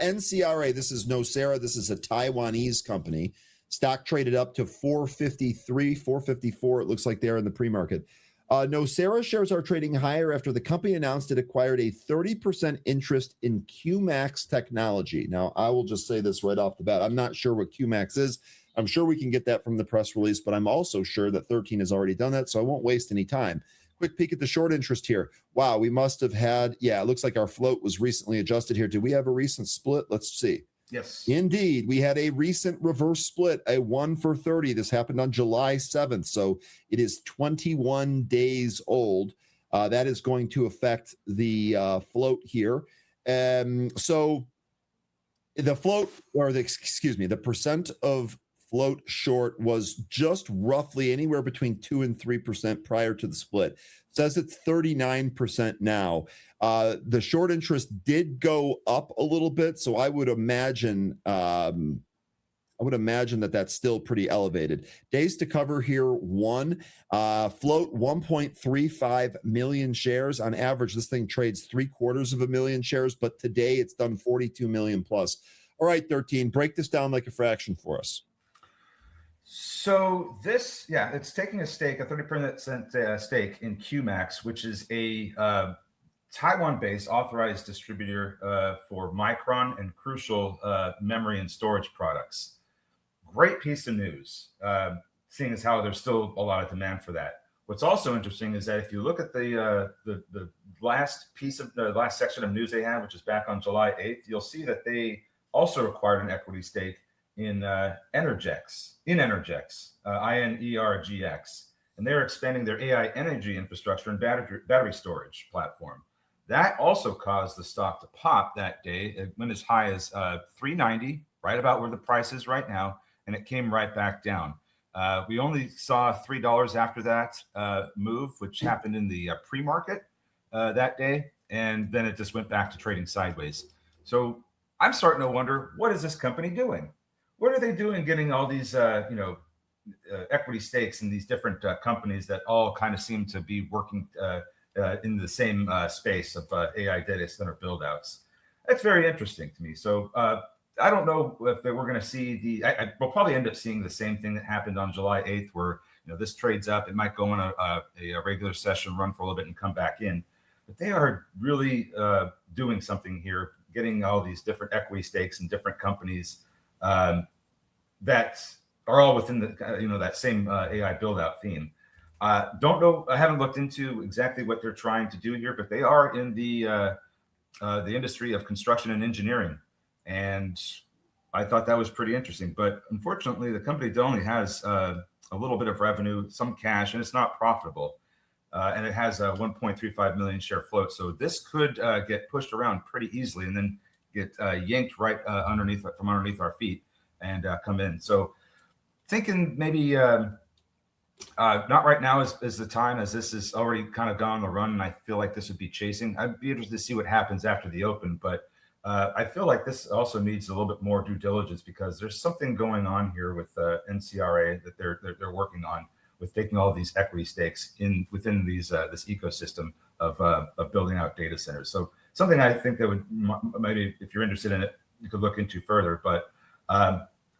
NCRA, this is NCRA. This is a Taiwanese company. Stock traded up to 453, 454. It looks like they're in the pre-market. NCRA shares are trading higher after the company announced it acquired a 30% interest in QMax technology. Now, I will just say this right off the bat. I'm not sure what QMax is. I'm sure we can get that from the press release, but I'm also sure that 13 has already done that, so I won't waste any time. Quick peek at the short interest here. Wow, we must have had, it looks like our float was recently adjusted here. Did we have a recent split? Let's see. Yes. Indeed, we had a recent reverse split, a 1 for 30. This happened on July 7th, so it is 21 days old. That is going to affect the float here. So the float, the percent of float short was just roughly anywhere between 2 and 3% prior to the split. It says it's 39% now. The short interest did go up a little bit, so I would imagine that that's still pretty elevated. Days to cover here, 1. Float 1.35 million shares. On average, this thing trades 750,000 shares, but today it's done 42 million plus. All right, 13, break this down like a fraction for us. So this, it's taking a 30% stake in QMax, which is a Taiwan-based authorized distributor for Micron and Crucial memory and storage products. Great piece of news, seeing as how there's still a lot of demand for that. What's also interesting is that if you look at the last piece of the last section of news they have, which is back on July 8th, you'll see that they also acquired an equity stake in Energex, INERGX, and they're expanding their AI energy infrastructure and battery storage platform. That also caused the stock to pop that day. It went as high as $390, right about where the price is right now, and it came right back down. We only saw $3 after that move, which happened in the pre-market that day, and then it just went back to trading sideways. So I'm starting to wonder, what is this company doing? What are they doing getting all these, equity stakes in these different companies that all kind of seem to be working in the same space of AI data center buildouts? That's very interesting to me. So I don't know if we're going to see we'll probably end up seeing the same thing that happened on July 8th, where this trades up. It might go on a regular session, run for a little bit, and come back in. But they are really doing something here, getting all these different equity stakes in different companies that are all within the that same AI build out theme. Don't know. I haven't looked into exactly what they're trying to do here, but they are in the industry of construction and engineering, and I thought that was pretty interesting. But unfortunately, the company only has a little bit of revenue, some cash, and it's not profitable. And it has a 1.35 million share float, so this could get pushed around pretty easily, and then get yanked right from underneath our feet and come in. So thinking maybe not right now is the time, as this is already kind of gone on the run, and I feel like this would be chasing. I'd be interested to see what happens after the open, but I feel like this also needs a little bit more due diligence, because there's something going on here with NCRA that they're working on, with taking all of these equity stakes within these this ecosystem of building out data centers. So something I think that would maybe, if you're interested in it, you could look into further. But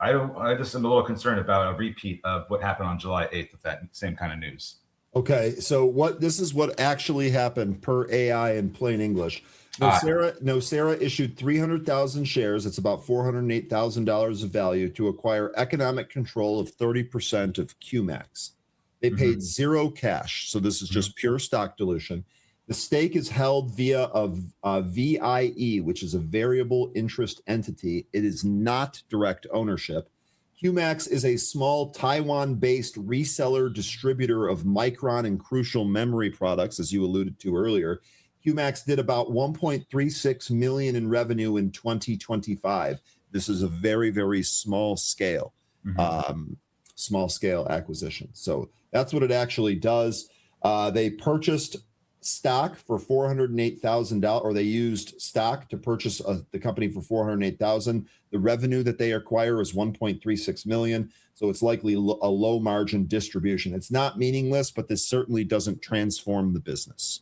I just am a little concerned about a repeat of what happened on July 8th with that same kind of news. Okay, so this is what actually happened per AI in plain English. NCRA issued 300,000 shares. It's about $408,000 of value to acquire economic control of 30% of QMax. They paid zero cash, so this is just pure stock dilution. The stake is held via a VIE, which is a variable interest entity. It is not direct ownership. QMax is a small Taiwan-based reseller distributor of Micron and Crucial memory products, as you alluded to earlier. QMax did about 1.36 million in revenue in 2025. This is a very, very small scale acquisition. So that's what it actually does. They purchased stock for $408,000, or they used stock to purchase the company for $408,000. The revenue that they acquire is 1.36 million. So it's likely a low margin distribution. It's not meaningless, but this certainly doesn't transform the business.